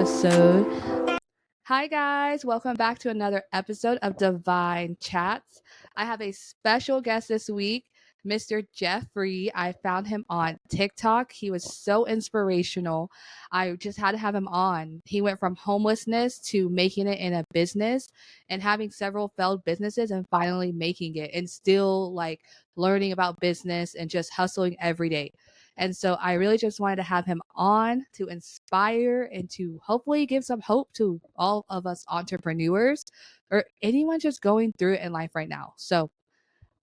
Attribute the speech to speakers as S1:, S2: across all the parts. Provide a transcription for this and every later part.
S1: episode. Hi, guys. Welcome back to another episode of Divine Chats. I have a special guest this week, Mr. Jeffrie. I found him on TikTok. He was so inspirational. I just had to have him on. He went from homelessness to making it in a business and having several failed businesses and finally making it and still like learning about business and just hustling every day. And so I really just wanted to have him on to inspire and to hopefully give some hope to all of us entrepreneurs or anyone just going through it in life right now. So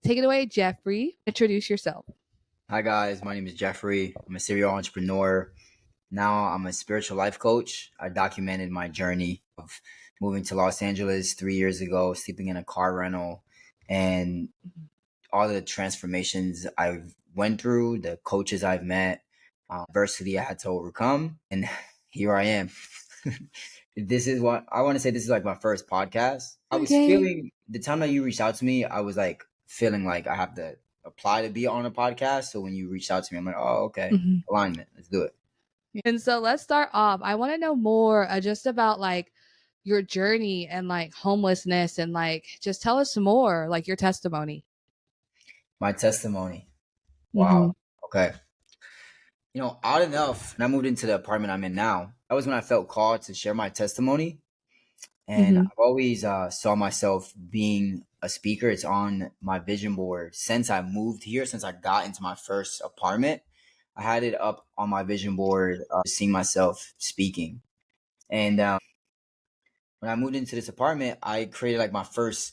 S1: take it away, Jeffrie. Introduce yourself.
S2: Hi guys, my name is Jeffrie. I'm a serial entrepreneur. Now I'm a spiritual life coach. I documented my journey of moving to Los Angeles 3 years ago, sleeping in a car rental, and all the transformations I've went through, the coaches I've met, adversity I had to overcome, and here I am. This is what I want to say. This is like my first podcast. I was feeling the time that you reached out to me, I was like feeling like I have to apply to be on a podcast. So when you reached out to me, I'm like, oh, okay, alignment, let's do it.
S1: And so let's start off. I want to know more just about like your journey and like homelessness and like just tell us more, like your testimony.
S2: My testimony. Wow. Okay. Odd enough, when I moved into the apartment I'm in now, that was when I felt called to share my testimony. And I've always saw myself being a speaker. It's on my vision board since I moved here, since I got into my first apartment. I had it up on my vision board, seeing myself speaking. And when I moved into this apartment, I created like my first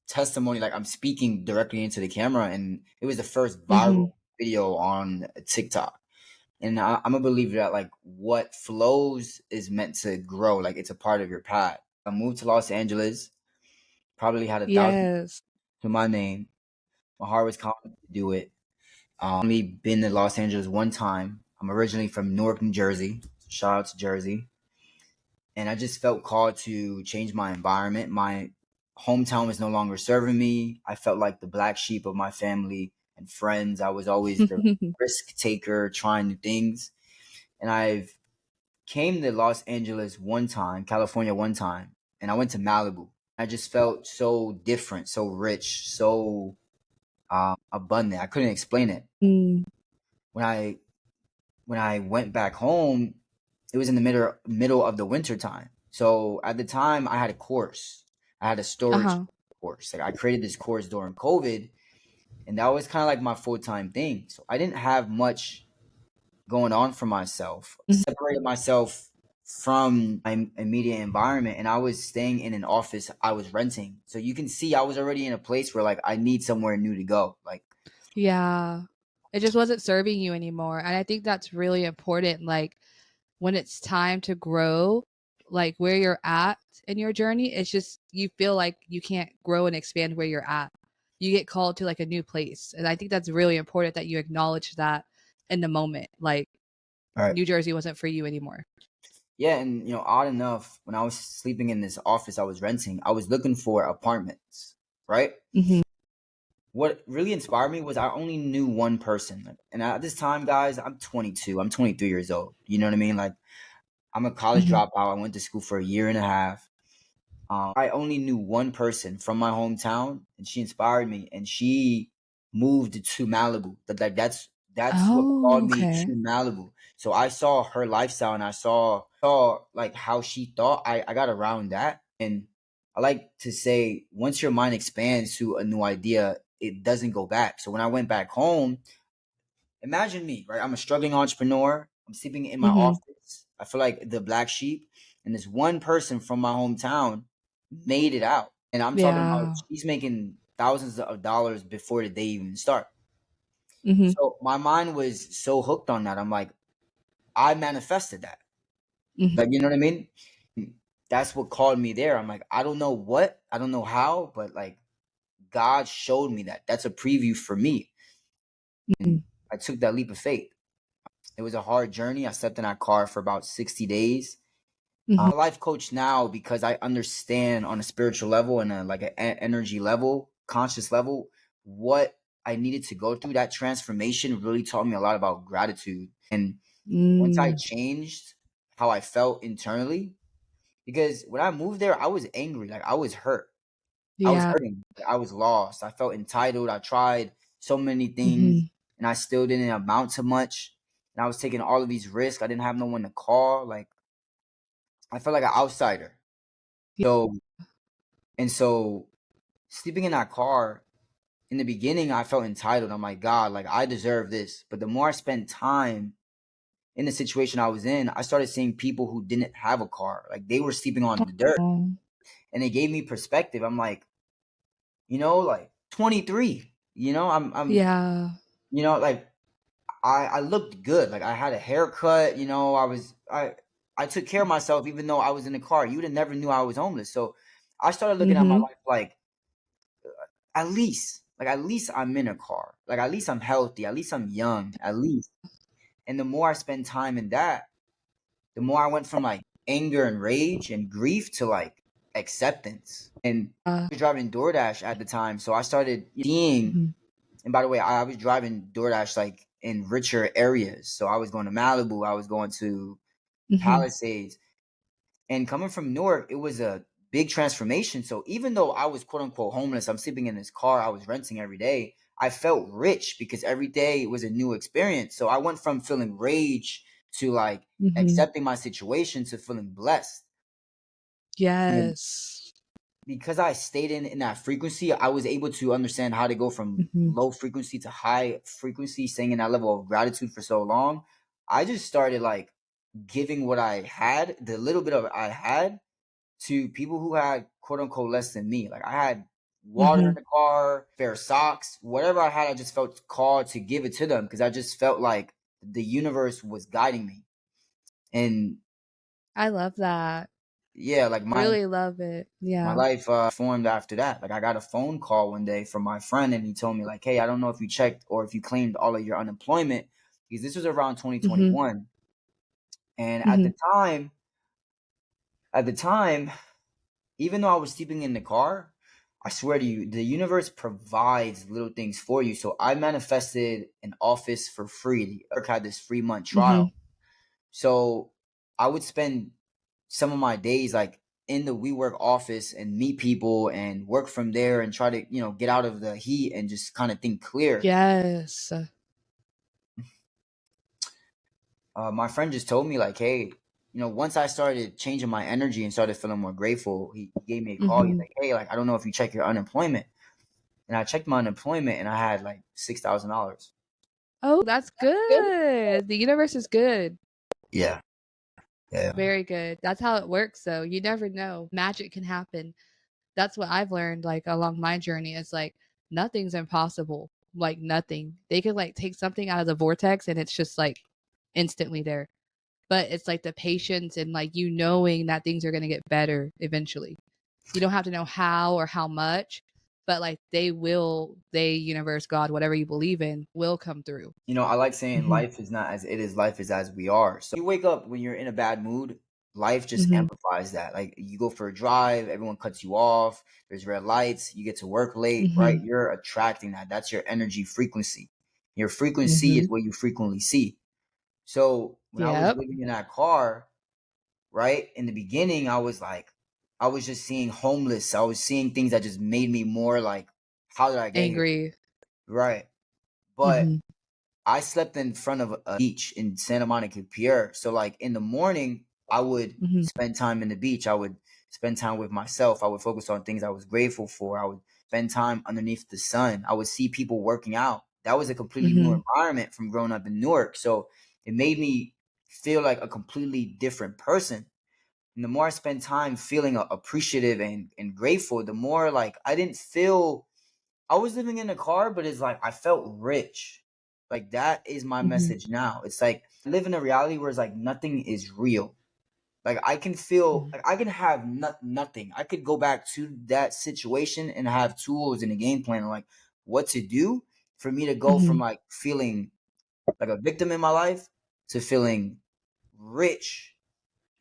S2: testimony, like I'm speaking directly into the camera, and it was the first viral video on TikTok. And I'm a believer that like what flows is meant to grow. Like it's a part of your path. I moved to Los Angeles, probably had 1,000 to my name. My heart was confident to do it. Only been to Los Angeles one time. I'm originally from Newark, New Jersey. Shout out to Jersey. And I just felt called to change my environment. My hometown was no longer serving me. I felt like the black sheep of my family and friends. I was always the risk taker, trying new things. And I've came to Los Angeles one time, California one time, and I went to Malibu. I just felt so different, so rich, so abundant. I couldn't explain it. When I went back home, it was in the middle of the winter time. So at the time, I had a course. I had a storage course. Like I created this course during COVID, and that was kind of like my full-time thing. So I didn't have much going on for myself. I separated myself from my immediate environment, and I was staying in an office I was renting. So you can see I was already in a place where like I need somewhere new to go. Like,
S1: yeah, it just wasn't serving you anymore. And I think that's really important. Like when it's time to grow, like where you're at in your journey, it's just you feel like you can't grow and expand where you're at. You get called to like a new place. And I think that's really important that you acknowledge that in the moment. Like New Jersey wasn't for you anymore.
S2: Yeah, and odd enough, when I was sleeping in this office I was renting, I was looking for apartments, right? What really inspired me was I only knew one person. And at this time, guys, I'm 22. I'm 23 years old. You know what I mean? Like, I'm a college dropout. I went to school for a year and a half. I only knew one person from my hometown, and she inspired me. And she moved to Malibu. That's what called me to Malibu. So I saw her lifestyle, and I saw like how she thought. I got around that, and I like to say once your mind expands to a new idea, it doesn't go back. So when I went back home, imagine me, right? I'm a struggling entrepreneur. I'm sleeping in my office. I feel like the black sheep, and this one person from my hometown made it out. And I'm talking about she's making thousands of dollars before the day even start. So my mind was so hooked on that. I'm like, I manifested that. Like, you know what I mean? That's what called me there. I'm like, I don't know what, I don't know how, but like God showed me that. That's a preview for me. And I took that leap of faith. It was a hard journey. I slept in that car for about 60 days. I'm a life coach now because I understand on a spiritual level and an energy level, conscious level, what I needed to go through. That transformation really taught me a lot about gratitude. And once I changed how I felt internally. Because when I moved there, I was angry. Like, I was hurt. I was
S1: Yeah.
S2: hurting. I was lost. I felt entitled. I tried so many things,
S1: Mhm.
S2: and I still didn't amount to much. And I was taking all of these risks. I didn't have no one to call. Like, I felt like an outsider.
S1: Yeah.
S2: So sleeping in that car, in the beginning, I felt entitled. I'm like, God, like, I deserve this. But the more I spent time in the situation I was in, I started seeing people who didn't have a car. Like, they were sleeping on the dirt,
S1: Oh,
S2: and it gave me perspective. I'm like, like 23,
S1: yeah.
S2: like I looked good. Like, I had a haircut, I took care of myself even though I was in the car. You would have never knew I was homeless. So I started looking at my
S1: Mhm.
S2: life like, at least I'm in a car. Like, at least I'm healthy. At least I'm young. At least. And the more I spend time in that, the more I went from like anger and rage and grief to like acceptance. And I was driving DoorDash at the time, so I started seeing.
S1: Mhm.
S2: And by the way, I was driving DoorDash like in richer areas. So I was going to Malibu, I was going to
S1: Mhm.
S2: Palisades. And coming from Newark, it was a big transformation. So even though I was quote unquote homeless, I'm sleeping in this car I was renting every day, I felt rich because every day was a new experience. So I went from feeling rage to like
S1: Mhm.
S2: accepting my situation to feeling blessed. And
S1: Yes.
S2: because I stayed in that frequency, I was able to understand how to go from
S1: Mhm.
S2: low frequency to high frequency, staying in that level of gratitude for so long. I just started like giving what I had, the little bit of it I had, to people who had quote unquote less than me. Like, I had water in
S1: Mhm.
S2: the car, fair socks, whatever I had, I just felt called to give it to them because I just felt like the universe was guiding me. And
S1: I love that.
S2: yeah, like
S1: Really love it.
S2: my
S1: Yeah.
S2: life formed after that. Like, I got a phone call one day from my friend, and he told me like, "Hey, I don't know if you checked or if you claimed all of your unemployment, because this was around
S1: Mhm.
S2: 2021." And
S1: Mhm.
S2: at the time, even though I was sleeping in the car, I swear to you, the universe provides little things for you. So I manifested an office for free. The work had this 3-month trial.
S1: Mhm.
S2: So I would spend some of my days like in the WeWork office and meet people and work from there and try to, get out of the heat and just kind of think clear.
S1: Yes.
S2: My friend just told me like, hey, once I started changing my energy and started feeling more grateful, he gave me a call. He's
S1: Mhm.
S2: like, hey, like, I don't know if you check your unemployment. And I checked my unemployment and I had like $6,000.
S1: Oh, that's good. The universe is good.
S2: Yeah. Yeah.
S1: Very good. That's how it works, though. You never know. Magic can happen. That's what I've learned, like, along my journey. Is like, nothing's impossible. Like, nothing. They can, like, take something out of the vortex and it's just, like, instantly there. But it's, like, the patience and, like, you knowing that things are going to get better eventually. You don't have to know how or how much, but, like, universe, God, whatever you believe in, will come through.
S2: I like saying
S1: Mhm.
S2: life is not as it is, life is as we are. So you wake up when you're in a bad mood, life just
S1: Mhm.
S2: amplifies that. Like, you go for a drive, everyone cuts you off, there's red lights, you get to work late, right?
S1: Mhm.
S2: You're attracting that. That's your energy frequency. Your frequency is
S1: Mhm.
S2: what you frequently see. So when I was
S1: Yep.
S2: living in that car, right, in the beginning, I was just seeing homeless. I was seeing things that just made me more like, how did I get here?
S1: Angry.
S2: Right. But
S1: Mhm.
S2: I slept in front of a beach in Santa Monica Pier. So like in the morning, I would
S1: Mhm.
S2: spend time in the beach. I would spend time with myself. I would focus on things I was grateful for. I would spend time underneath the sun. I would see people working out. That was a completely new
S1: Mhm.
S2: environment from growing up in Newark. So it made me feel like a completely different person. And the more I spend time feeling appreciative and grateful, the more like I was living in a car, but it's like I felt rich. Like, that is my
S1: Mhm.
S2: message now. It's like I live in a reality where it's like nothing is real. Like, I can feel
S1: Mhm.
S2: like I can have nothing. I could go back to that situation and have tools and a game plan, like what to do for me to go from
S1: Mhm.
S2: like feeling like a victim in my life to feeling rich.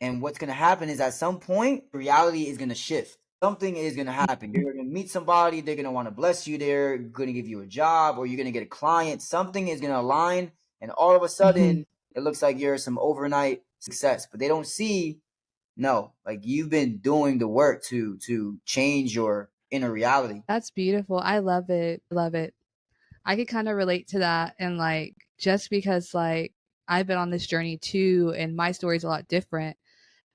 S2: And what's going to happen is at some point, reality is going to shift. Something is going to happen. You're going to meet somebody. They're going to want to bless you. They're going to give you a job, or you're going to get a client. Something is going to align. And all of a
S1: Mhm.
S2: sudden, it looks like you're some overnight success, but they don't see, no, like you've been doing the work to change your inner reality.
S1: That's beautiful. I love it. Love it. I could kind of relate to that. And like, just because like I've been on this journey too, and my story's a lot different,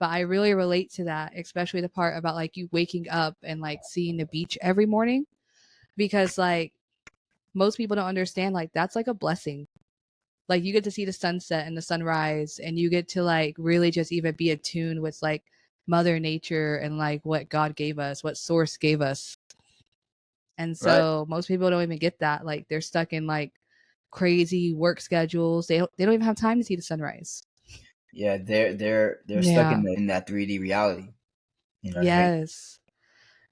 S1: but I really relate to that, especially the part about like you waking up and like seeing the beach every morning, because like most people don't understand, like that's like a blessing. Like you get to see the sunset and the sunrise, and you get to like really just even be attuned with like mother nature and like what God gave us, what source gave us. And
S2: Right.
S1: so most people don't even get that. Like they're stuck in like crazy work schedules. They don't even have time to see the sunrise.
S2: Yeah, they're stuck
S1: Yeah.
S2: in that 3D reality. You know what I mean?
S1: Yes.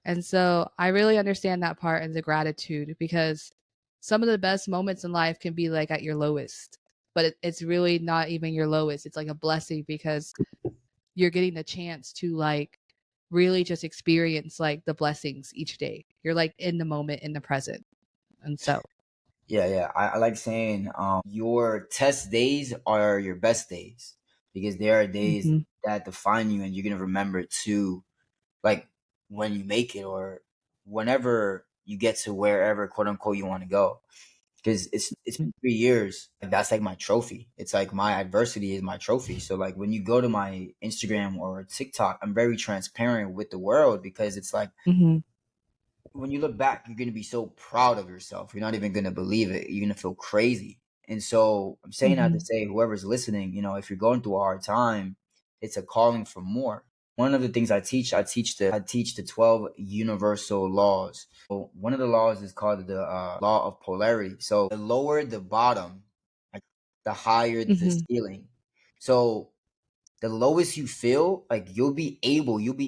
S1: And so I really understand that part and the gratitude, because some of the best moments in life can be like at your lowest, but it's really not even your lowest. It's like a blessing because you're getting the chance to like really just experience like the blessings each day. You're like in the moment, in the present. And so,
S2: Yeah. I like saying your test days are your best days, because there are days
S1: mhm,
S2: that define you and you're gonna remember it too, like when you make it or whenever you get to wherever quote unquote you want to go. Because it's been 3 years. Like, that's like my trophy. It's like my adversity is my trophy. So like when you go to my Instagram or TikTok, I'm very transparent with the world, because it's like
S1: mhm,
S2: when you look back, you're gonna be so proud of yourself. You're not even gonna believe it. You're gonna feel crazy. And so I'm saying that to
S1: mhm,
S2: say, whoever's listening, if you're going through a hard time, it's a calling for more. One of the things I teach the 12 universal laws. So one of the laws is called the law of polarity. So the lower the bottom, like, the higher the
S1: mhm,
S2: ceiling. So the lowest you feel, like you'll be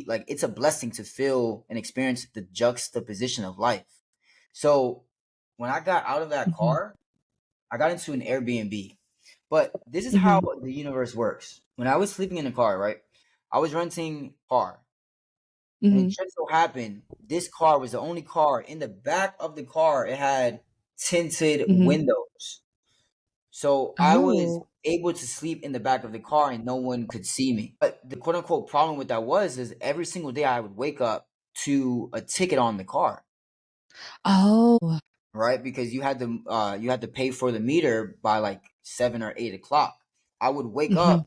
S2: like, it's a blessing to feel and experience the juxtaposition of life. So when I got out of that
S1: mhm,
S2: car, I got into an Airbnb. But this is how
S1: mhm,
S2: the universe works. When I was sleeping in a car, right? I was renting a car. And it
S1: mhm,
S2: just so happened this car was the only car in the back of the car. It had tinted
S1: mhm.
S2: windows. So I was
S1: Oh.
S2: able to sleep in the back of the car and no one could see me. But the quote unquote problem with that is every single day I would wake up to a ticket on the car,
S1: Oh.
S2: right? Because you had to pay for the meter by like 7 or 8 o'clock. I would wake
S1: Mhm,
S2: up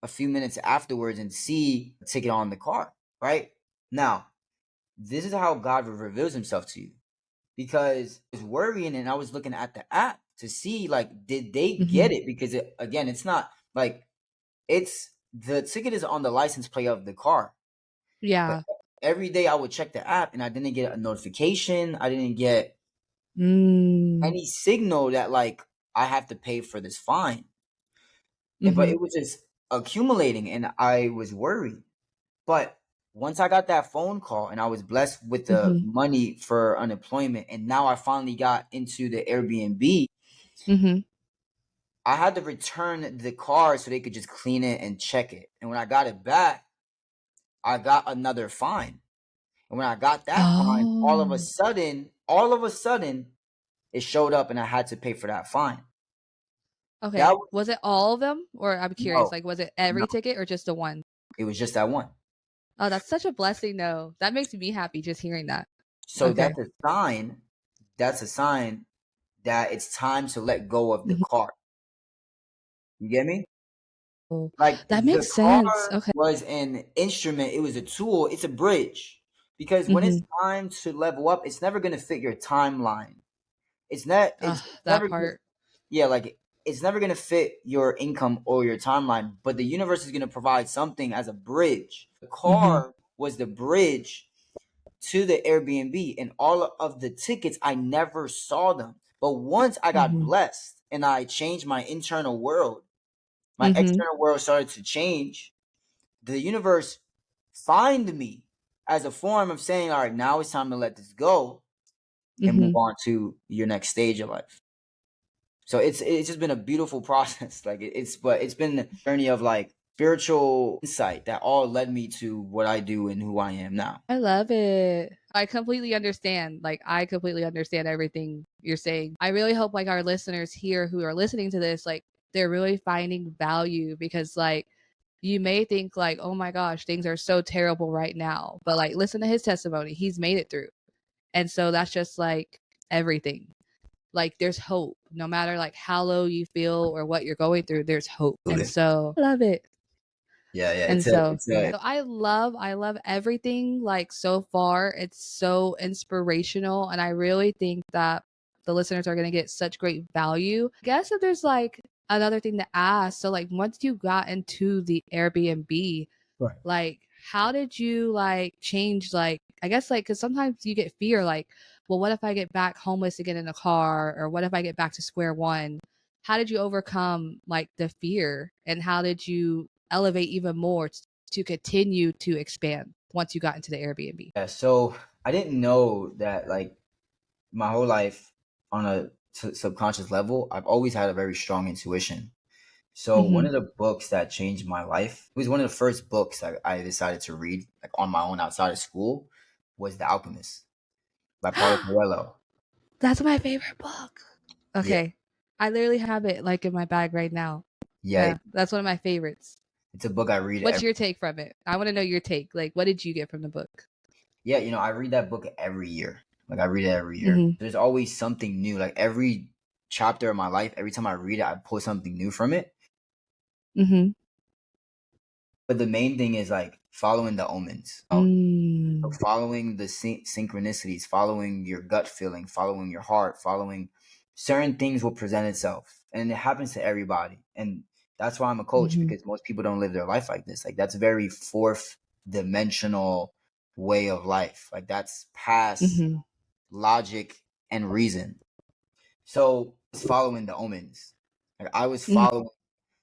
S2: a few minutes afterwards and see a ticket on the car, right? Now, this is how God reveals himself to you, because I was worrying and I was looking at the app to see, like, did they
S1: mhm.
S2: get it? Because again, it's not like it's the ticket is on the license plate of the car. But
S1: Yeah.
S2: every day I would check the app and I didn't get a notification. I didn't get
S1: Mm.
S2: any signal that like I have to pay for this fine. But
S1: Mhm,
S2: it was just accumulating and I was worried. But once I got that phone call and I was blessed with the
S1: mhm,
S2: money for unemployment, and now I finally got into the Airbnb,
S1: mhm,
S2: I had to return the car so they could just clean it and check it. And when I got it back, I got another fine. And when I got that fine,
S1: Oh.
S2: all of a sudden, it showed up and I had to pay for that fine. That
S1: Okay.
S2: was
S1: Was it all of them? Or I'm curious,
S2: no,
S1: like, was it
S2: no,
S1: every ticket or just the one?
S2: it was just that one.
S1: Oh, that's such a blessing, though. That makes me happy just hearing that.
S2: So
S1: Okay.
S2: that's a sign that it's time to let go of the
S1: Mhm.
S2: car. You get me?
S1: Oh,
S2: Like
S1: that
S2: the
S1: makes sense.
S2: car
S1: Okay.
S2: was an instrument, it was a tool, it's a bridge. Because when it's
S1: Mhm.
S2: time to level up, it's never gonna fit your timeline. It's
S1: That
S2: never gonna,
S1: part.
S2: yeah, like it's never gonna fit your income or your timeline, but the universe is gonna provide something as a bridge. The
S1: Mhm,
S2: car was the bridge to the Airbnb, and all of the tickets I never saw them. But once I got
S1: mhm,
S2: blessed and I changed my internal world, my
S1: mhm,
S2: external world started to change. The universe find me as a form of saying, all right, now it's time to let this go and move
S1: mhm.
S2: on to your next stage of life. So it's just been a beautiful process. Like but it's been a journey of like spiritual insight that all led me to what I do and who I am now.
S1: I love it. I completely understand. Like, I completely understand everything you're saying. I really hope, like, our listeners here who are listening to this, like, they're really finding value because, like, you may think like, oh my gosh, things are so terrible right now. But like, listen to his testimony. He's made it through. And so that's just like everything. Like there's hope. No matter like how low you feel or what you're going through, there's hope. And so I love it.
S2: Yeah.
S1: And so I love everything like so far. It's so inspirational. And I really think that the listeners are going to get such great value. I guess if there's like another thing to ask. So like once you got into the Airbnb,
S2: right.
S1: like how did you like change, like, I guess like, cause sometimes you get fear like, well, what if I get back homeless again in a car, or what if I get back to square one? How did you overcome like the fear, and how did you elevate even more to continue to expand once you got into the Airbnb?
S2: Yeah, so I didn't know that like my whole life on a subconscious level, I've always had a very strong intuition. So one of the books that changed my life, it was one of the first books I decided to read like on my own outside of school, was The Alchemist by Paulo Coelho.
S1: That's my favorite book.
S2: Yeah.
S1: Okay. I literally have it like in my bag right now.
S2: Yeah.
S1: That's one of my favorites.
S2: It's a book I read.
S1: What's your take from it? I want to know your take. Like, what did you get from the book?
S2: Yeah, I read that book every year. Like I read it every year. There's always something new. Like every chapter of my life, every time I read it, I pull something new from it. But the main thing is like following the omens. So following the synchronicities, following your gut feeling, following your heart, following certain things will present itself. And it happens to everybody. And that's why I'm a coach, because most people don't live their life like this. Like that's a very fourth dimensional way of life. Like that's past logic and reason. So it's following the omens. Like I was following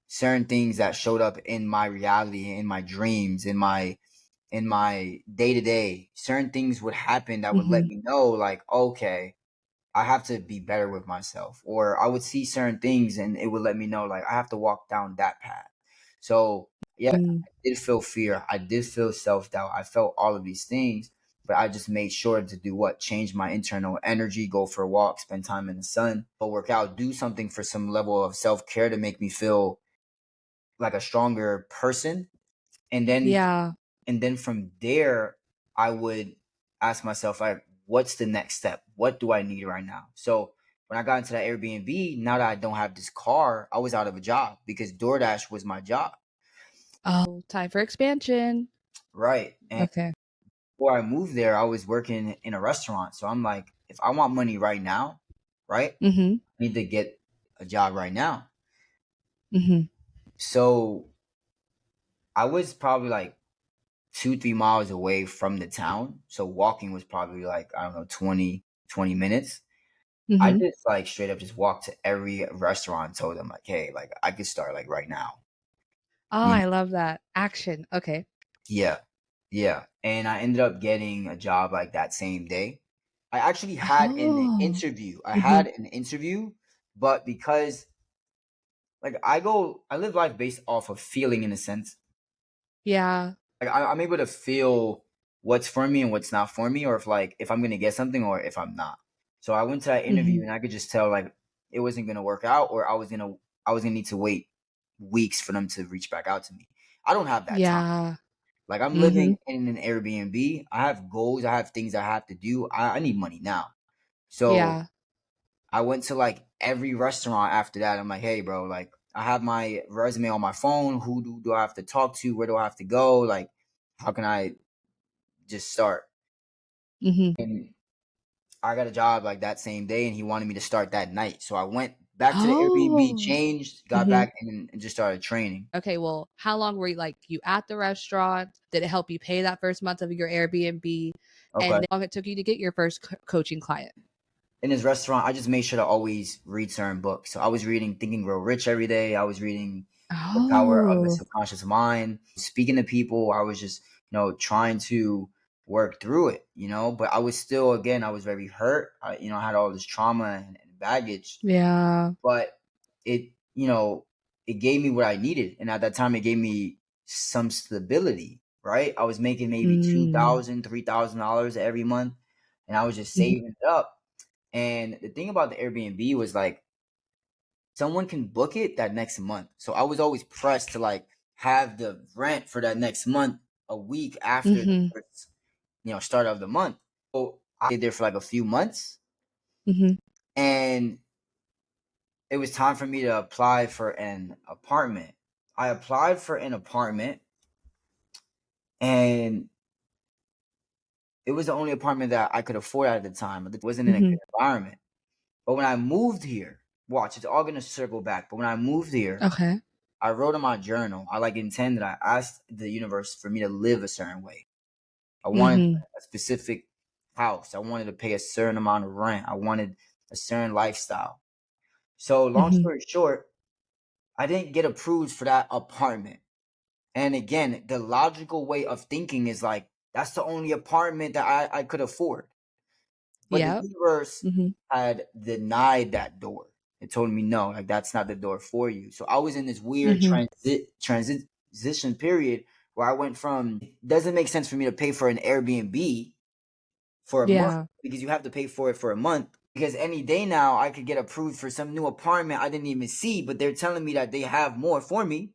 S2: certain things that showed up in my reality, in my dreams, in my day-to-day. Certain things would happen that would let me know like, okay, I have to be better with myself. Or I would see certain things and it would let me know like I have to walk down that path. So yeah, I did feel fear. I did feel self-doubt. I felt all of these things, but I just made sure to do what? Change my internal energy, go for a walk, spend time in the sun, go work out, do something for some level of self-care to make me feel like a stronger person. And then from there, I would ask myself, like, what's the next step? What do I need right now? So when I got into that Airbnb, now that I don't have this car, I was out of a job because DoorDash was my job.
S1: Oh, time for expansion.
S2: Right. And before I moved there, I was working in a restaurant. So I'm like, if I want money right now, right, I need to get a job right now. So I was probably like 2-3 miles away from the town. So walking was probably like, I don't know, 20 minutes. I just like straight up just walked to every restaurant and told them like, hey, like I could start like right now.
S1: Oh, I love that. Action. Okay.
S2: Yeah. Yeah. And I ended up getting a job like that same day. I actually had an interview. I had an interview, but because like I live life based off of feeling in a sense.
S1: Yeah.
S2: Like I'm able to feel what's for me and what's not for me, or if I'm gonna get something or if I'm not. So I went to that interview and I could just tell like it wasn't gonna work out, or I was gonna need to wait weeks for them to reach back out to me. I don't have that time. Like I'm living in an Airbnb. I have goals. I have things I have to do. I need money now. So I went to like every restaurant after that. I'm like, hey, bro, like I have my resume on my phone. Who do I have to talk to? Where do I have to go? Like, how can I just start? And I got a job like that same day, and he wanted me to start that night. So I went back to the Airbnb, changed, got back, and just started training.
S1: Okay, well, how long were you at the restaurant? Did it help you pay that first month of your Airbnb?
S2: Okay.
S1: And how long it took you to get your first coaching client?
S2: In this restaurant, I just made sure to always read certain books. So I was reading Think and Grow Rich every day. I was reading The Power of the Subconscious Mind. Speaking to people, I was just, trying to work through it, but I was still, again, I was very hurt. I had all this trauma and baggage.
S1: Yeah.
S2: But it, it gave me what I needed. And at that time, it gave me some stability, right? I was making maybe $2,000, $3,000 every month, and I was just saving it up. And the thing about the Airbnb was like, someone can book it that next month. So I was always pressed to like have the rent for that next month a week after the first, start of the month. So I stayed there for like a few months, and it was time for me to apply for an apartment. I applied for an apartment, and it was the only apartment that I could afford at the time. It wasn't in a good environment. But when I moved here, watch, it's all gonna circle back. But when I moved here, I wrote in my journal, I intended, I asked the universe for me to live a certain way. I wanted a specific house. I wanted to pay a certain amount of rent. I wanted a certain lifestyle. So long story short, I didn't get approved for that apartment. And again, the logical way of thinking is like, that's the only apartment that I could afford. But the universe had denied that door. It told me, no, like that's not the door for you. So I was in this weird transition period where I went from, it doesn't make sense for me to pay for an Airbnb for a month because you have to pay for it for a month. Because any day now I could get approved for some new apartment I didn't even see, but they're telling me that they have more for me.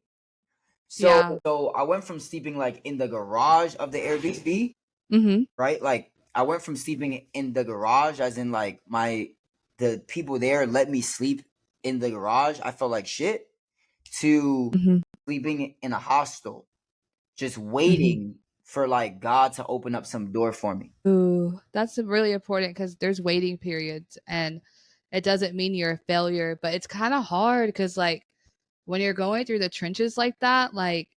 S2: So I went from sleeping like in the garage of the Airbnb, right? Like I went from sleeping in the garage, as in like the people there let me sleep in the garage. I felt like shit, to sleeping in a hostel, just waiting for like God to open up some door for me.
S1: Ooh, that's really important because there's waiting periods, and it doesn't mean you're a failure, but it's kind of hard because like when you're going through the trenches like that, like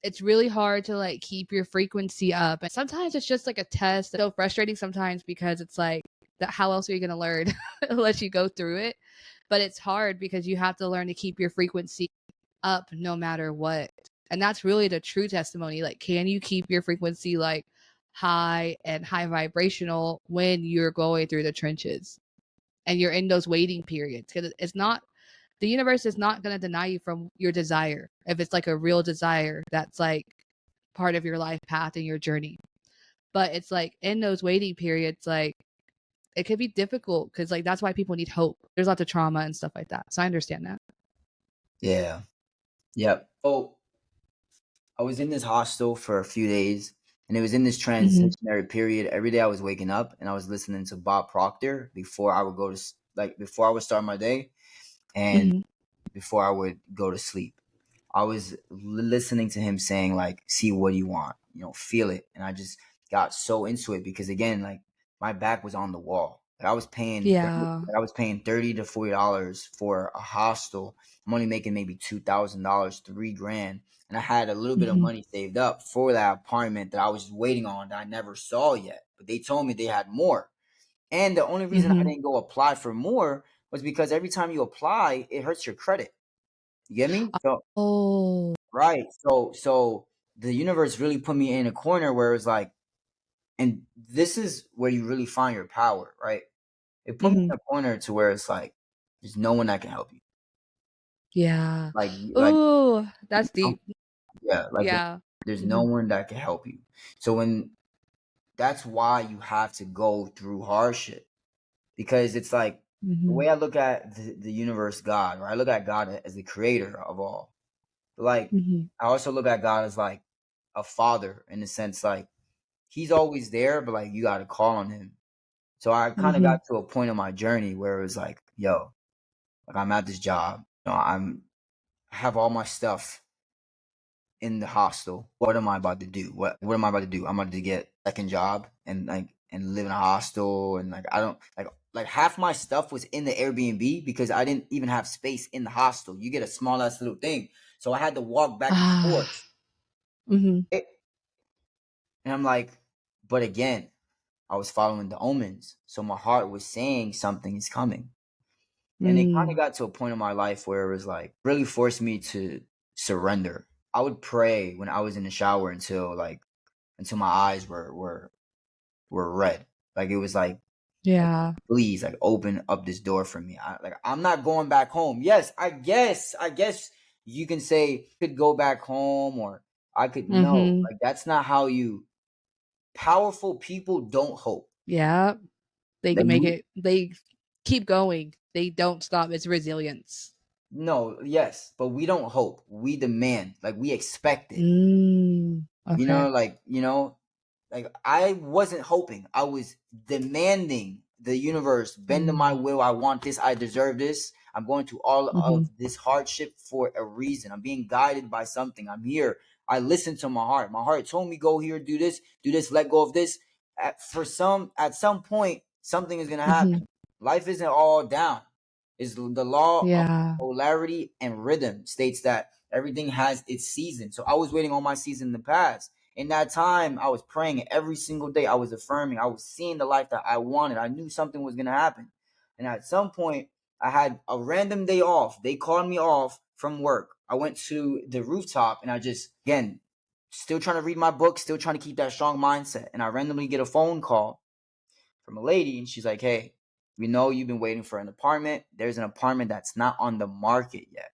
S1: it's really hard to like keep your frequency up. And sometimes it's just like a test. It's so frustrating sometimes because it's like, how else are you going to learn unless you go through it? But it's hard because you have to learn to keep your frequency up no matter what. And that's really the true testimony. Like, can you keep your frequency like high and high vibrational when you're going through the trenches and you're in those waiting periods? Because it's not, the universe is not going to deny you from your desire if it's like a real desire that's like part of your life path and your journey. But it's like in those waiting periods, like it could be difficult because like that's why people need hope. There's lots of trauma and stuff like that. So I understand that.
S2: Yeah. Yep. Oh, I was in this hostel for a few days, and it was in this transitionary period. Every day I was waking up and I was listening to Bob Proctor before I would go to before I would start my day, and before I would go to sleep. I was listening to him saying like, see what you want, feel it. And I just got so into it because again, like my back was on the wall. Like I was paying, $30 to $40 for a hostel. I'm only making maybe $2,000, $3,000. And I had a little bit of money saved up for that apartment that I was waiting on that I never saw yet. But they told me they had more. And the only reason I didn't go apply for more was because every time you apply, it hurts your credit. You get me? So, right. So the universe really put me in a corner where it's like, and this is where you really find your power, right? It put me in a corner to where it's like, there's no one that can help you.
S1: Yeah.
S2: Like,
S1: ooh, that's deep.
S2: Yeah. Like,
S1: Yeah.
S2: there's no one that can help you. So that's why you have to go through hardship, because it's like the way I look at the universe, God, or I look at God as the creator of all. Like, I also look at God as like a father, in the sense like he's always there, but like you got to call on him. So I kind of got to a point in my journey where it was like, yo, like I'm at this job, I have all my stuff in the hostel. What am I about to do? What am I about to do? I'm about to get a second job and live in a hostel, and like I don't like half my stuff was in the Airbnb because I didn't even have space in the hostel. You get a small ass little thing, so I had to walk back and forth. And I'm like, but again, I was following the omens, so my heart was saying something is coming. And it kind of got to a point in my life where it was like really forced me to surrender. I would pray when I was in the shower until my eyes were red. Like it was like, please, like open up this door for me. I'm not going back home. Yes, I guess you can say could go back home, or I could no. Like that's not how you. Powerful people don't hope.
S1: Yeah. They can make it. They keep going. They don't stop. It's resilience.
S2: No, yes, but we don't hope. We demand. Like, we expect it.
S1: Okay.
S2: You know, like I wasn't hoping. I was demanding the universe bend to my will. I want this. I deserve this. I'm going through all of this hardship for a reason. I'm being guided by something. I'm here. I listened to my heart. My heart told me, go here, do this, let go of this. At some point, something is gonna happen. Life isn't all down. Is the law of polarity and rhythm states that everything has its season. So I was waiting on my season in the past. In that time, I was praying every single day. I was affirming. I was seeing the life that I wanted. I knew something was going to happen. And at some point, I had a random day off. They called me off from work. I went to the rooftop and I just, again, still trying to read my book, still trying to keep that strong mindset. And I randomly get a phone call from a lady and she's like, hey, we know you've been waiting for an apartment. There's an apartment that's not on the market yet.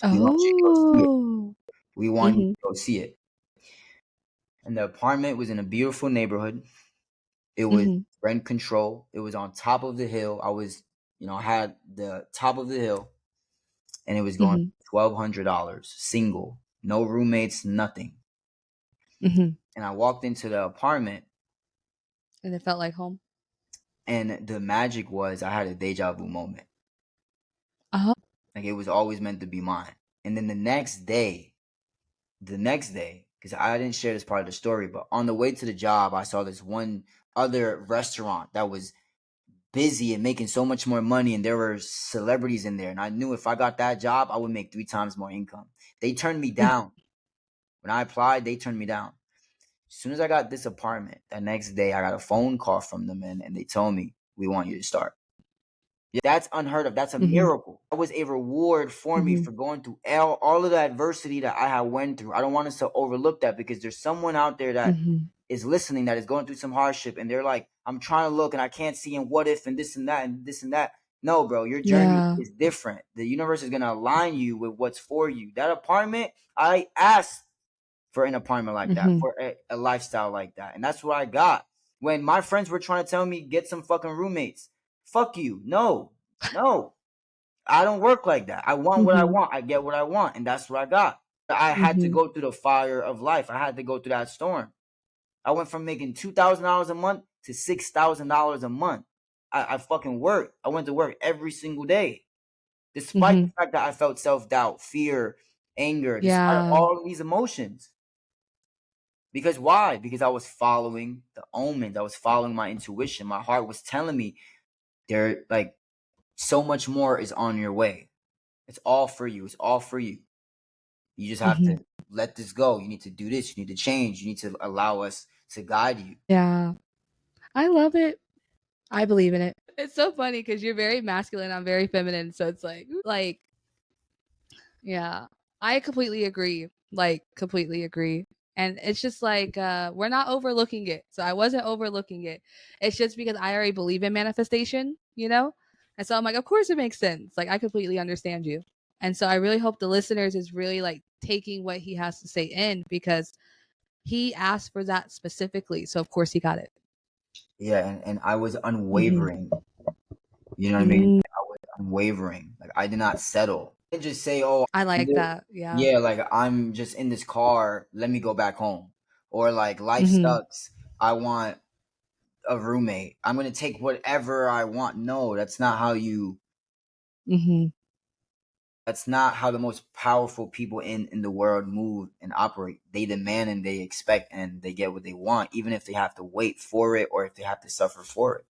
S2: We want you to go see it. We want you to go see it. And the apartment was in a beautiful neighborhood. It was rent control. It was on top of the hill. I had the top of the hill, and it was going $1,200 single, no roommates, nothing. And I walked into the apartment,
S1: and it felt like home.
S2: And the magic was I had a deja vu moment. Like, it was always meant to be mine. And then the next day, because I didn't share this part of the story, but on the way to the job, I saw this one other restaurant that was busy and making so much more money, and there were celebrities in there. And I knew if I got that job, I would make 3 times more income. They turned me down. When I applied, they turned me down. As soon as I got this apartment, that next day, I got a phone call from them, and they told me, we want you to start. That's unheard of. That's a miracle. That was a reward for me for going through all of the adversity that I had went through. I don't want us to overlook that, because there's someone out there that is listening, that is going through some hardship, and they're like, I'm trying to look and I can't see, and what if, and this and that and this and that. No, bro, your journey is different. The universe is going to align you with what's for you. That apartment, I asked for an apartment like that, for a lifestyle like that. And that's what I got. When my friends were trying to tell me, get some fucking roommates. Fuck you. No. I don't work like that. I want what I want. I get what I want. And that's what I got. I had to go through the fire of life. I had to go through that storm. I went from making $2,000 a month to $6,000 a month. I fucking worked. I went to work every single day. Despite the fact that I felt self-doubt, fear, anger, despite all of these emotions. Because why? Because I was following the omens. I was following my intuition. My heart was telling me, there, like, so much more is on your way. It's all for you. It's all for you. You just have to let this go. You need to do this. You need to change. You need to allow us to guide you.
S1: Yeah. I love it. I believe in it. It's so funny because you're very masculine. I'm very feminine. So it's like, yeah, I completely agree. Like, completely agree. And it's just like, we're not overlooking it. So I wasn't overlooking it. It's just because I already believe in manifestation, you know? And so I'm like, of course it makes sense. Like, I completely understand you. And so I really hope the listeners is really like taking what he has to say in, because he asked for that specifically. So of course he got it.
S2: Yeah, and I was unwavering. You know what I mean? I was unwavering. Like, I did not settle. I didn't just say, oh,
S1: I like that. Yeah.
S2: Yeah, like, I'm just in this car. Let me go back home. Or like, life sucks. I want a roommate. I'm going to take whatever I want. No, that's not how you... That's not how the most powerful people in the world move and operate. They demand and they expect and they get what they want, even if they have to wait for it or if they have to suffer for it.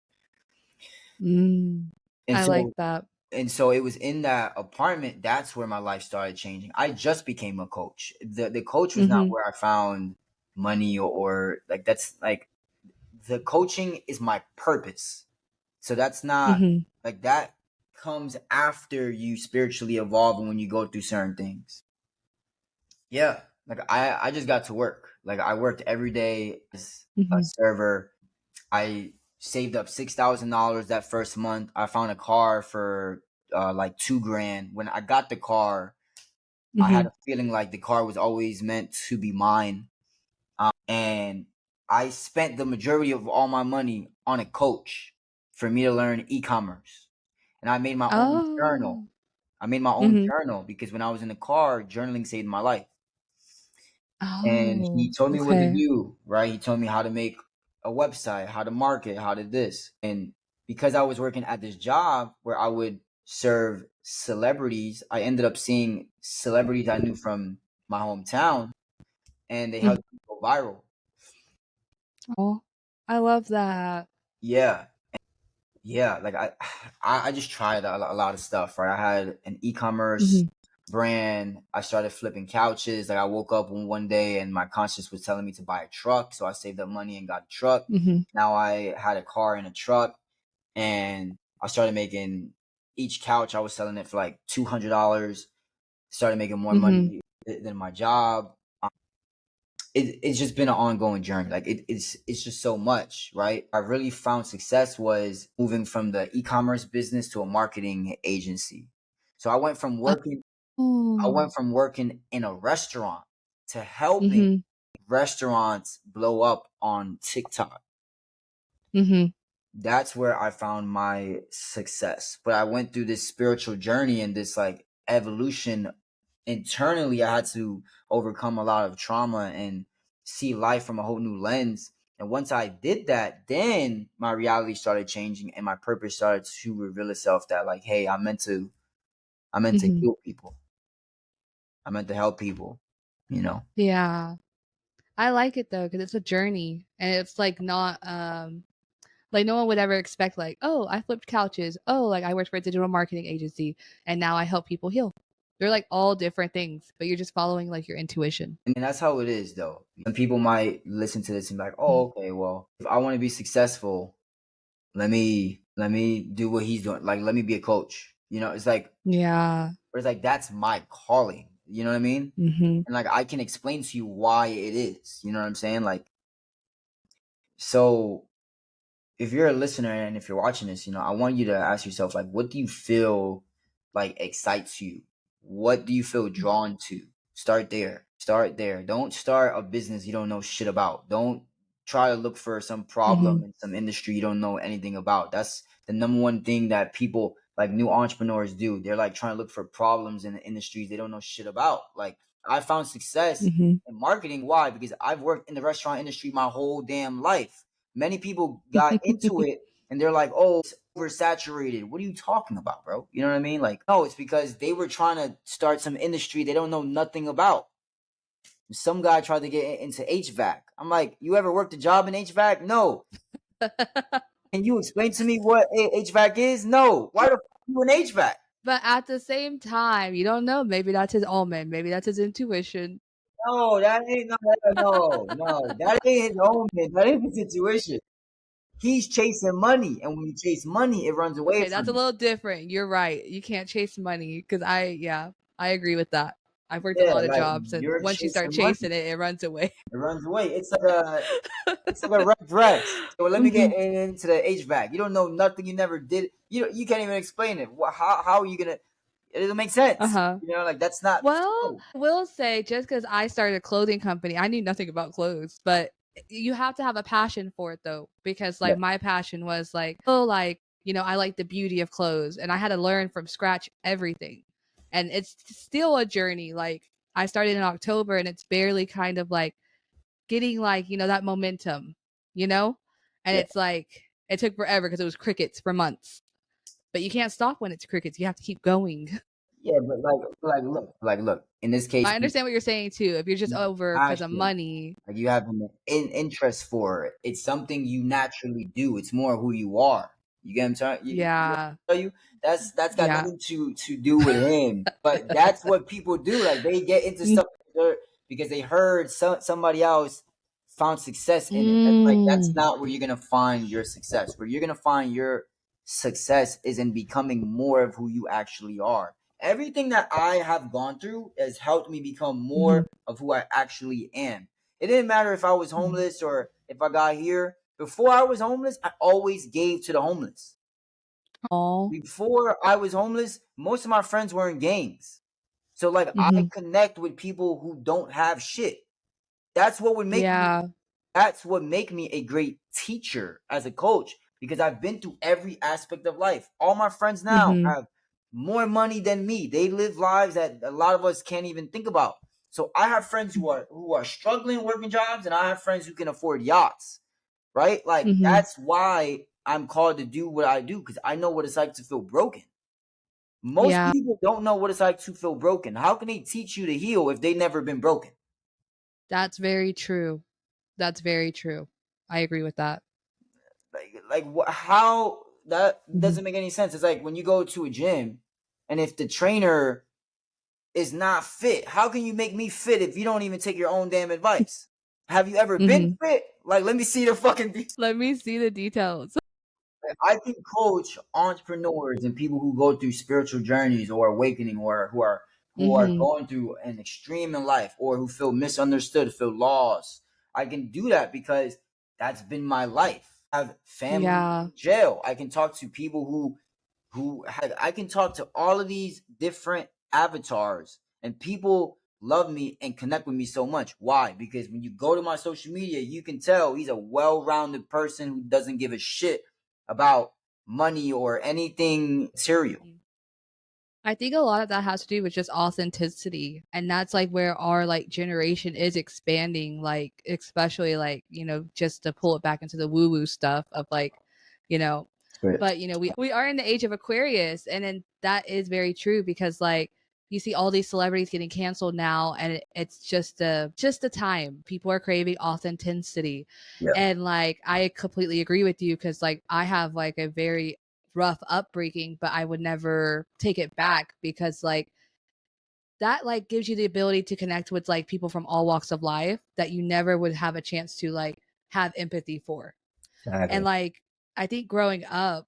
S2: And
S1: I like that.
S2: And so it was in that apartment, that's where my life started changing. I just became a coach. The coach was not where I found money or like, that's like, the coaching is my purpose. So that's not like, that comes after you spiritually evolve and when you go through certain things. Yeah. Like, I just got to work. Like, I worked every day as a server. I saved up $6,000 that first month. I found a car for like $2,000. When I got the car, I had a feeling like the car was always meant to be mine. And I spent the majority of all my money on a coach for me to learn e-commerce. And I made my own journal. I made my own journal because when I was in the car, journaling saved my life. And he told me what to do, right? He told me how to make a website, how to market, how to this. And because I was working at this job where I would serve celebrities, I ended up seeing celebrities I knew from my hometown, and they helped me go viral.
S1: Oh, I love that.
S2: Yeah. Yeah, like I just tried a lot of stuff, right? I had an e-commerce brand. I started flipping couches. Like I woke up one day and my conscience was telling me to buy a truck, so I saved up money and got a truck. Now I had a car and a truck, and I started making each couch. I was selling it for like $200. Started making more money than my job. It's just been an ongoing journey. Like it's just so much, right? I really found success was moving from the e-commerce business to a marketing agency. So I went from working in a restaurant to helping restaurants blow up on TikTok. That's where I found my success. But I went through this spiritual journey and this like evolution internally. I had to overcome a lot of trauma and see life from a whole new lens. And once I did that, then my reality started changing and my purpose started to reveal itself that like, hey, I'm meant to heal people. I'm meant to help people, you know?
S1: Yeah. I like it though, because it's a journey and it's like not like no one would ever expect like, oh, I flipped couches. Oh, like I worked for a digital marketing agency and now I help people heal. They're like all different things, but you're just following like your intuition.
S2: And that's how it is though. Some people might listen to this and be like, oh, okay, well, if I want to be successful, let me do what he's doing. Like, let me be a coach. You know, it's like,
S1: Yeah.
S2: it's like that's my calling. You know what I mean? And like I can explain to you why it is. You know what I'm saying? Like, so if you're a listener and if you're watching this, you know, I want you to ask yourself, like, what do you feel like excites you? What do you feel drawn to? Start there. Start there. Don't start a business you don't know shit about. Don't try to look for some problem in some industry you don't know anything about. That's the number one thing that people like new entrepreneurs do. They're like trying to look for problems in the industries they don't know shit about. Like I found success in marketing. Why? Because I've worked in the restaurant industry my whole damn life. Many people got into it and they're like, oh, it's oversaturated. What are you talking about, bro? You know what I mean? Like, no, it's because they were trying to start some industry they don't know nothing about. Some guy tried to get into HVAC. I'm like, you ever worked a job in HVAC? No. Can you explain to me what HVAC is? No. Why the fuck are you in HVAC?
S1: But at the same time, you don't know. Maybe that's his omen. Maybe that's his intuition.
S2: No, that ain't no. That ain't his omen. That ain't his intuition. He's chasing money, and when you chase money, it runs away
S1: Okay,
S2: from
S1: that's a
S2: you.
S1: little different. You're right. You can't chase money because I agree with that. I've worked a
S2: Yeah,
S1: lot of
S2: like
S1: jobs, and
S2: you're
S1: once you start
S2: chasing money.
S1: chasing it, it runs away.
S2: It runs away. It's like a red dress. So let me get into the HVAC. You don't know nothing. You never did. You can't even explain it. How are you gonna? It doesn't make sense. You know, like that's not.
S1: Well, I will say just because I started a clothing company, I knew nothing about clothes, but you have to have a passion for it though, because like my passion was like, oh, like, I like the beauty of clothes and I had to learn from scratch everything. And it's still a journey. Like I started in October and it's barely kind of like getting like, that momentum, and
S2: Yeah.
S1: it's like, it took forever because it was crickets for months, but you can't stop when it's crickets. You have to keep going.
S2: Yeah, but look. In this case,
S1: I understand what you're saying too. If you're just over because of
S2: passion.
S1: money.
S2: Like you have an interest for it. It's something you naturally do. It's more who you are. You get what I'm saying?
S1: Yeah.
S2: Tell you that's got
S1: Yeah.
S2: nothing to do with him. But that's what people do. Like they get into stuff because they heard somebody else found success in it. That's not where you're gonna find your success. Where you're gonna find your success is in becoming more of who you actually are. Everything that I have gone through has helped me become more of who I actually am. It didn't matter if I was homeless or if I got here. Before I was homeless, I always gave to the homeless.
S1: Oh.
S2: Before I was homeless, most of my friends were in gangs. So like I connect with people who don't have shit. That's what would make me
S1: Yeah.
S2: that's what make me a great teacher as a coach because I've been through every aspect of life. All my friends now have more money than me. They live lives that a lot of us can't even think about. So I have friends who are struggling working jobs, and I have friends who can afford yachts, right? Like that's why I'm called to do what I do, because I know what it's like to feel broken. Most people don't know what it's like to feel broken. How can they teach you to heal if they've never been broken?
S1: That's very true. That's very true. I agree with that.
S2: How that doesn't make any sense. It's like when you go to a gym, and if the trainer is not fit, how can you make me fit if you don't even take your own damn advice? Have you ever been fit? Like, let me see the fucking.
S1: Let me see the details.
S2: I can coach entrepreneurs and people who go through spiritual journeys or awakening, or who are going through an extreme in life, or who feel misunderstood, feel lost. I can do that because that's been my life. I have family in jail. I can talk to people I can talk to all of these different avatars, and people love me and connect with me so much. Why? Because when you go to my social media, you can tell he's a well-rounded person who doesn't give a shit about money or anything material.
S1: I think a lot of that has to do with just authenticity, and that's like where our like generation is expanding, like especially like, you know, just to pull it back into the woo woo stuff of like, you know, but you know, we are in the age of Aquarius, and then that is very true, because like you see all these celebrities getting canceled now, and it's just a time. People are craving authenticity. And like I completely agree with you, because like I have like a very rough upbringing, but I would never take it back, because like that like gives you the ability to connect with like people from all walks of life that you never would have a chance to like have empathy for. And like I think growing up,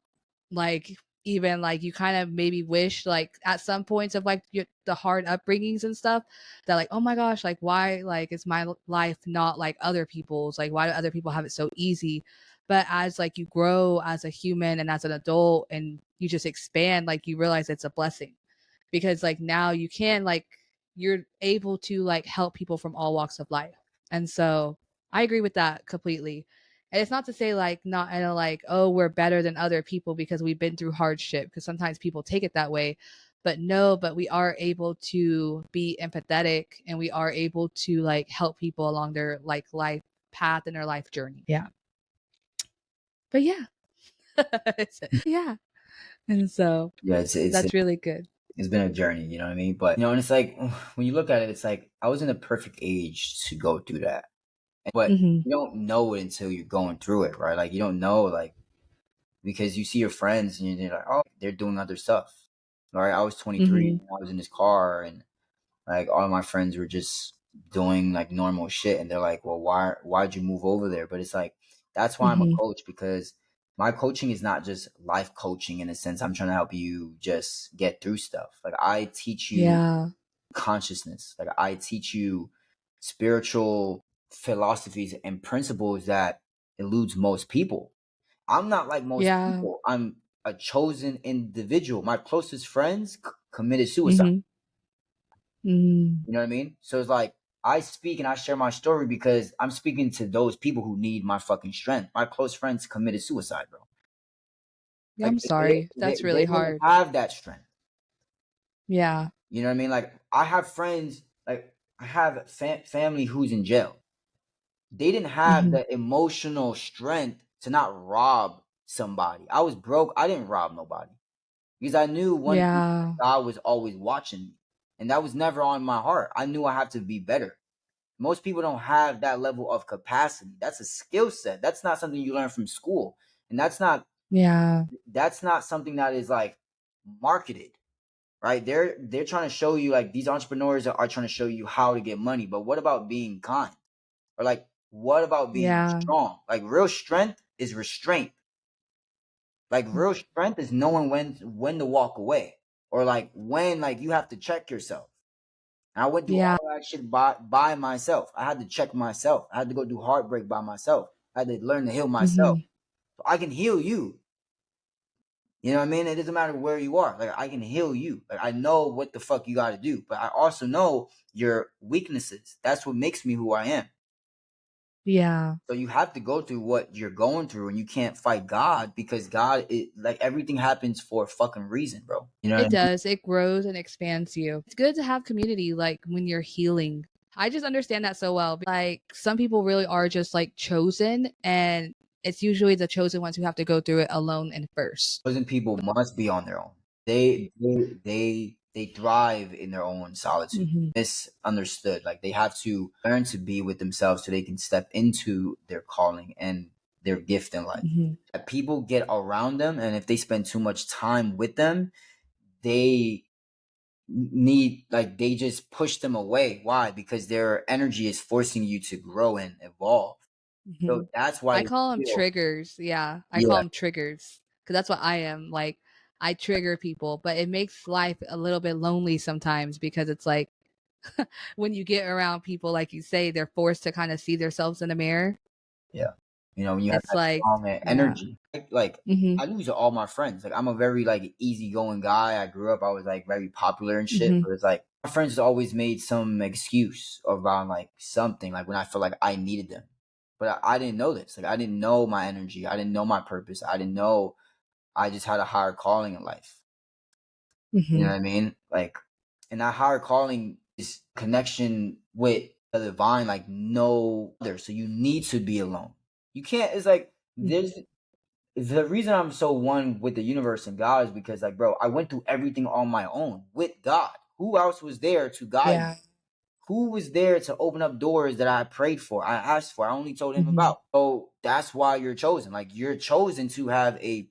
S1: like even like you kind of maybe wish like at some points of like the hard upbringings and stuff, that like, oh my gosh, like why like is my life not like other people's, like why do other people have it so easy? But as like you grow as a human and as an adult, and you just expand, like you realize it's a blessing, because like now you can like you're able to like help people from all walks of life. And so I agree with that completely. And it's not to say like not in a like, oh, we're better than other people because we've been through hardship, because sometimes people take it that way. But no, but we are able to be empathetic, and we are able to like help people along their like life path and their life journey. Yeah. But yeah. Yeah. And so that's really good.
S2: It's been a journey, you know what I mean? But, you know, and it's like, when you look at it, it's like, I was in the perfect age to go through that. But you don't know it until you're going through it, right? Like, you don't know, like, because you see your friends and you're like, oh, they're doing other stuff. Right? I was 23 and I was in this car, and like all of my friends were just doing like normal shit, and they're like, well, why'd you move over there? But it's like, that's why I'm a coach, because my coaching is not just life coaching in a sense. I'm trying to help you just get through stuff. Like I teach you consciousness. Like I teach you spiritual philosophies and principles that eludes most people. I'm not like most people. I'm a chosen individual. My closest friends committed suicide. You know what I mean? So it's like, I speak and I share my story because I'm speaking to those people who need my fucking strength. My close friends committed suicide, bro.
S1: Yeah, I'm sorry. That's really hard.
S2: They have that strength.
S1: Yeah.
S2: You know what I mean? Like I have friends, like I have family who's in jail. They didn't have the emotional strength to not rob somebody. I was broke. I didn't rob nobody, because I knew one thing, God was always watching me, and that was never on my heart. I knew I have to be better. Most people don't have that level of capacity. That's a skill set. That's not something you learn from school, and that's not something that is like marketed, right? They're trying to show you, like, these entrepreneurs are trying to show you how to get money, but what about being kind? Or like, what about being strong? Like real strength is restraint. Like real strength is knowing when to walk away, or like when like you have to check yourself. And I went through all that shit by myself. I had to check myself. I had to go through heartbreak by myself. I had to learn to heal myself. So I can heal you. You know what I mean? It doesn't matter where you are. Like I can heal you. Like I know what the fuck you got to do, but I also know your weaknesses. That's what makes me who I am.
S1: Yeah.
S2: So you have to go through what you're going through, and you can't fight God, because God, like, everything happens for a fucking reason, bro. You know what I
S1: It
S2: mean?
S1: does. It grows and expands you. It's good to have community, like when you're healing. I just understand that so well. Like some people really are just like chosen, and it's usually the chosen ones who have to go through it alone and first.
S2: Chosen people must be on their own. They thrive in their own solitude. Misunderstood. Like, they have to learn to be with themselves so they can step into their calling and their gift in life. People get around them, and if they spend too much time with them, they they just push them away. Why? Because their energy is forcing you to grow and evolve. So that's why
S1: I
S2: you
S1: call them
S2: feel,
S1: triggers. Yeah. I call
S2: yeah,
S1: them triggers because that's what I am. Like I trigger people, but it makes life a little bit lonely sometimes because it's like when you get around people, like you say, they're forced to kind of see themselves in the mirror.
S2: yeah. When you have
S1: It's
S2: that
S1: like,
S2: strong
S1: yeah.
S2: energy, like I lose all my friends. Like, I'm a very like easygoing guy. I grew up, I was like very popular and shit. But it's like my friends always made some excuse around like something, like when I felt like I needed them. But I didn't know this. Like, I didn't know my energy. I didn't know my purpose. I didn't know I just had a higher calling in life. You know what I mean? Like, and that higher calling is connection with the divine, like no other. So you need to be alone. You can't. It's like there's the reason I'm so one with the universe and God is because, like, bro, I went through everything on my own with God. Who else was there to guide me? Who was there to open up doors that I prayed for, I asked for, I only told him about? So that's why you're chosen. Like, you're chosen to have a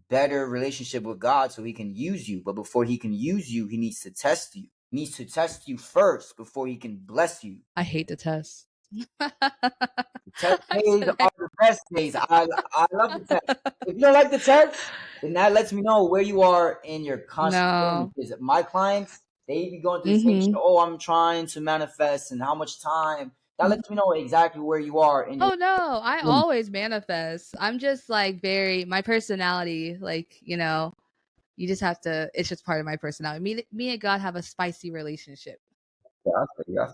S2: better relationship with God so he can use you. But before he can use you, he needs to test you. He needs to test you first before he can bless you.
S1: I hate the test.
S2: Test
S1: I
S2: days
S1: said
S2: are the best days. I love the test. If you don't like the test, then that lets me know where you are in your conscious journey.
S1: no.
S2: Because my clients, they be going through the same shit. Oh, I'm trying to manifest, and how much time. That lets me know exactly where you are in your
S1: Oh no, I
S2: journey.
S1: always manifest. I'm just like very my personality, like, you just have to it's just part of my personality. Me and God have a spicy relationship.
S2: Yeah, yeah.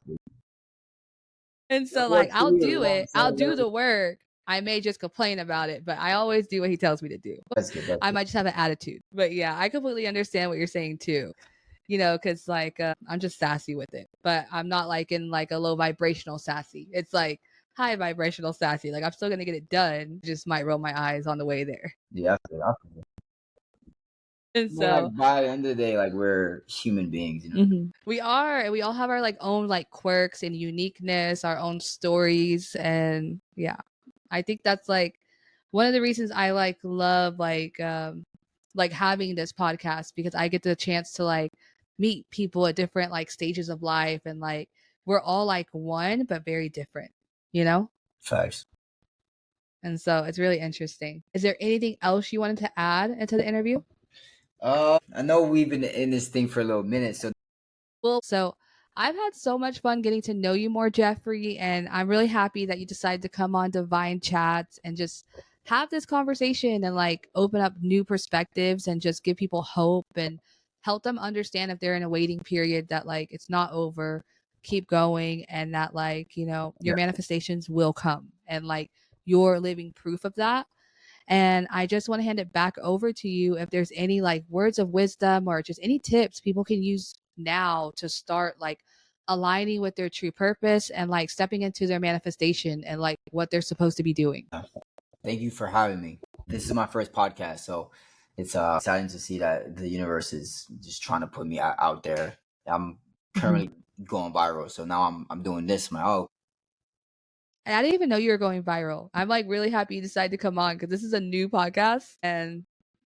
S1: And so
S2: What
S1: like
S2: to
S1: I'll
S2: you? You
S1: do
S2: know what I'm
S1: it. I'll
S2: saying?
S1: do the work. I may just complain about it, but I always do what he tells me to do.
S2: That's good. That's
S1: I
S2: good.
S1: might just have an attitude. But yeah, I completely understand what you're saying too. Cuz like I'm just sassy with it. But I'm not like in like a low vibrational sassy. It's like high vibrational sassy. Like I'm still going to get it done. Just might roll my eyes on the way there.
S2: Yeah, that's good.
S1: And
S2: Man, like,
S1: so
S2: by the end of the day, like, we're human beings, you know.
S1: we are, and we all have our like own like quirks and uniqueness, our own stories, and yeah, I think that's like one of the reasons I like love like having this podcast because I get the chance to like meet people at different like stages of life, and like we're all like one but very different, you know.
S2: Facts.
S1: And so it's really interesting. Is there anything else you wanted to add into the interview?
S2: I know we've been in this thing for a little minute, so
S1: Well, so I've had so much fun getting to know you more, Jeffrie, and I'm really happy that you decided to come on Divine Chats and just have this conversation and like open up new perspectives and just give people hope and help them understand if they're in a waiting period that like it's not over, keep going, and that like, your
S2: yeah.
S1: manifestations will come and like you're living proof of that. And I just want to hand it back over to you if there's any like words of wisdom or just any tips people can use now to start like aligning with their true purpose and like stepping into their manifestation and like what they're supposed to be doing.
S2: Thank you for having me. This is my first podcast, so it's exciting to see that the universe is just trying to put me out there. I'm currently going viral, so now I'm doing this.
S1: And I didn't even know you were going viral. I'm like really happy you decided to come on because this is a new podcast and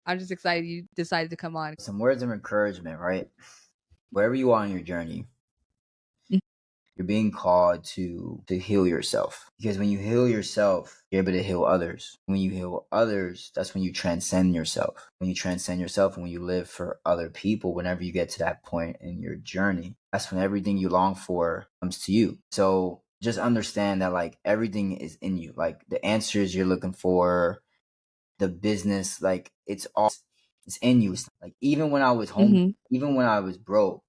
S1: I'm just excited you decided to come on.
S2: Some words of encouragement, right? Wherever you are on your journey, you're being called to heal yourself, because when you heal yourself, you're able to heal others. When you heal others, that's when you transcend yourself. When you transcend yourself and when you live for other people, whenever you get to that point in your journey, that's when everything you long for comes to you. So just understand that like everything is in you. Like the answers you're looking for, the business, like it's in you. It's like even when I was home, even when I was broke,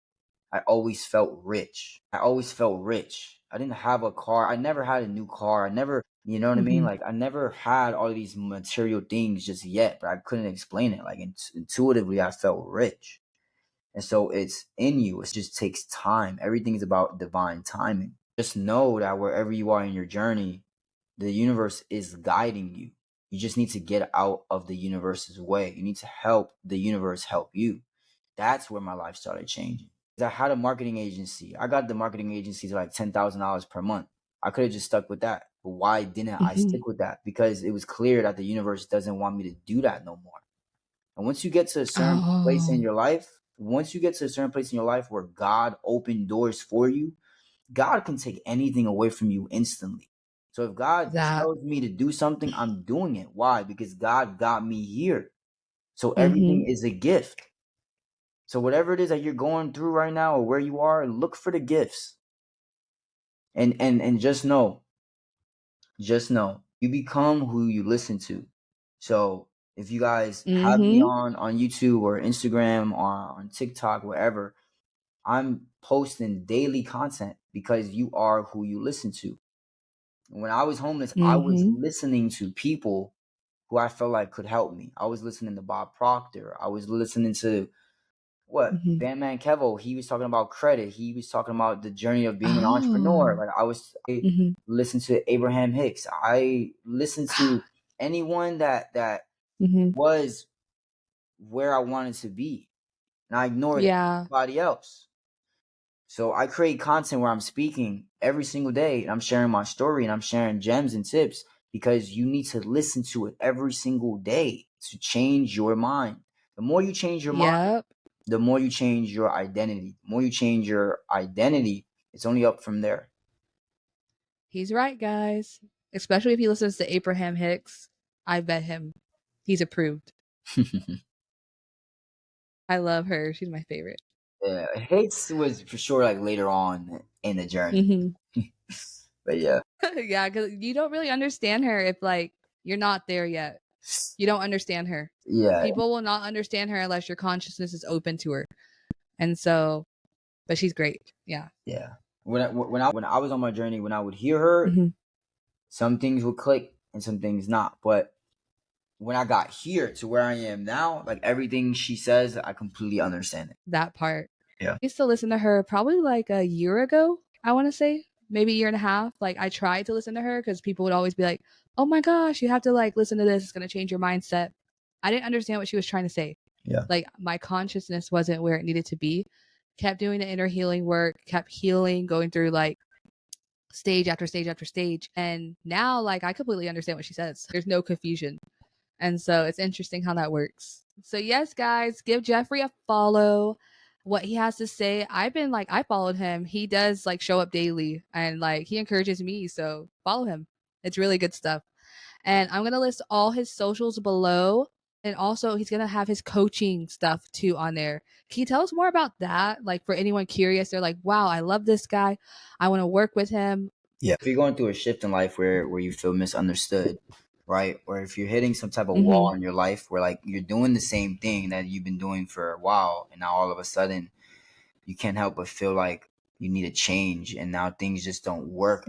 S2: I always felt rich. I didn't have a car. I never had a new car. I never, you know what I mean? Like, I never had all these material things just yet, but I couldn't explain it. Like, intuitively, I felt rich. And so it's in you. It just takes time. Everything is about divine timing. Just know that wherever you are in your journey, the universe is guiding you. You just need to get out of the universe's way. You need to help the universe help you. That's where my life started changing. I had a marketing agency. I got the marketing agency to like $10,000 per month. I could have just stuck with that. But why didn't I stick with that? Because it was clear that the universe doesn't want me to do that no more. And once you get to a certain place in your life, where God opened doors for you, God can take anything away from you instantly. So if God tells me to do something, I'm doing it. Why? Because God got me here. So everything is a gift. So whatever it is that you're going through right now or where you are, look for the gifts. And just know, you become who you listen to. So if you guys have me on YouTube or Instagram or on TikTok, wherever, I'm posting daily content because you are who you listen to. When I was homeless, I was listening to people who I felt like could help me. I was listening to Bob Proctor. I was listening to 𝐷𝐸𝐿 𝐿. He was talking about credit. He was talking about the journey of being an entrepreneur. Like I listened to Abraham Hicks. I listened to anyone that was where I wanted to be, and I ignored everybody else. So I create content where I'm speaking every single day, and I'm sharing my story, and I'm sharing gems and tips because you need to listen to it every single day to change your mind. The more you change your mind, the more you change your identity. The more you change your identity, it's only up from there.
S1: He's right, guys. Especially if he listens to Abraham Hicks. I bet him. He's approved. I love her. She's my favorite.
S2: Yeah, Hicks was for sure like later on in the journey. But yeah.
S1: Yeah, because you don't really understand her if like you're not there yet. You don't understand her.
S2: Yeah.
S1: People will not understand her unless your consciousness is open to her. And so, but she's great. Yeah.
S2: Yeah. When I was on my journey, when I would hear her, some things would click and some things not. But when I got here to where I am now, like everything she says, I completely understand it.
S1: That part.
S2: Yeah.
S1: I used to listen to her probably like a year ago, I want to say. Maybe a year and a half. Like I tried to listen to her because people would always be like, oh my gosh, you have to like listen to this. It's going to change your mindset. I didn't understand what she was trying to say.
S2: Yeah.
S1: Like my consciousness wasn't where it needed to be. Kept doing the inner healing work, kept healing, going through like stage after stage after stage. And now like I completely understand what she says. There's no confusion. And so it's interesting how that works. So yes, guys, give Jeffrie a follow. What he has to say, I followed him. He does like show up daily and like he encourages me. So follow him. It's really good stuff. And I'm going to list all his socials below. And also he's going to have his coaching stuff too on there. Can you tell us more about that? Like for anyone curious, they're like, wow, I love this guy. I want to work with him.
S2: Yeah. If you're going through a shift in life where you feel misunderstood, right? Or if you're hitting some type of wall in your life where like you're doing the same thing that you've been doing for a while, and now all of a sudden you can't help but feel like you need a change, and now things just don't work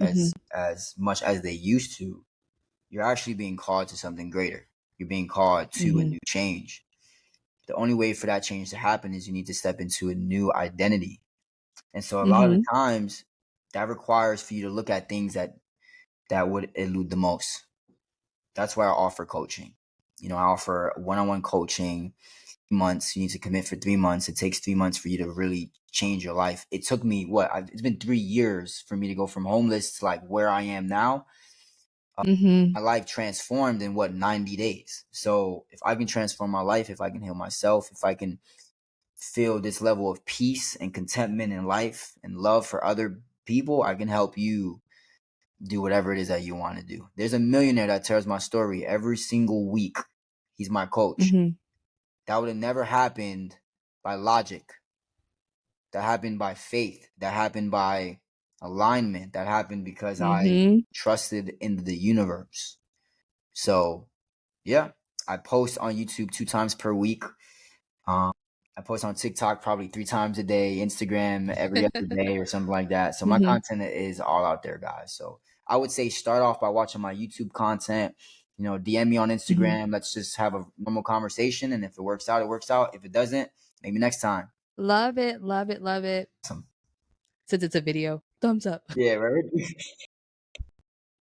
S2: as much as they used to. You're actually being called to something greater. You're being called to a new change. The only way for that change to happen is you need to step into a new identity. And so a lot of the times that requires for you to look at things that would elude the most. That's why I offer coaching. I offer one-on-one coaching. Months, you need to commit for 3 months. It takes 3 months for you to really change your life. It took me it's been 3 years for me to go from homeless to like where I am now. My life transformed in 90 days. So if I can transform my life, if I can heal myself, if I can feel this level of peace and contentment in life and love for other people, I can help you do whatever it is that you want to do. There's a millionaire that tells my story every single week. He's my coach. That would have never happened by logic. That happened by faith. That happened by alignment. That happened because I trusted in the universe. So, yeah, I post on YouTube 2 times per week. I I post on TikTok probably 3 times a day, Instagram every other day or something like that. So my content is all out there, guys. So I would say start off by watching my YouTube content. You know, DM me on Instagram. Let's just have a normal conversation. And if it works out, it works out. If it doesn't, maybe next time.
S1: Love it, love it, love it.
S2: Awesome.
S1: Since it's a video, thumbs up.
S2: Yeah, right.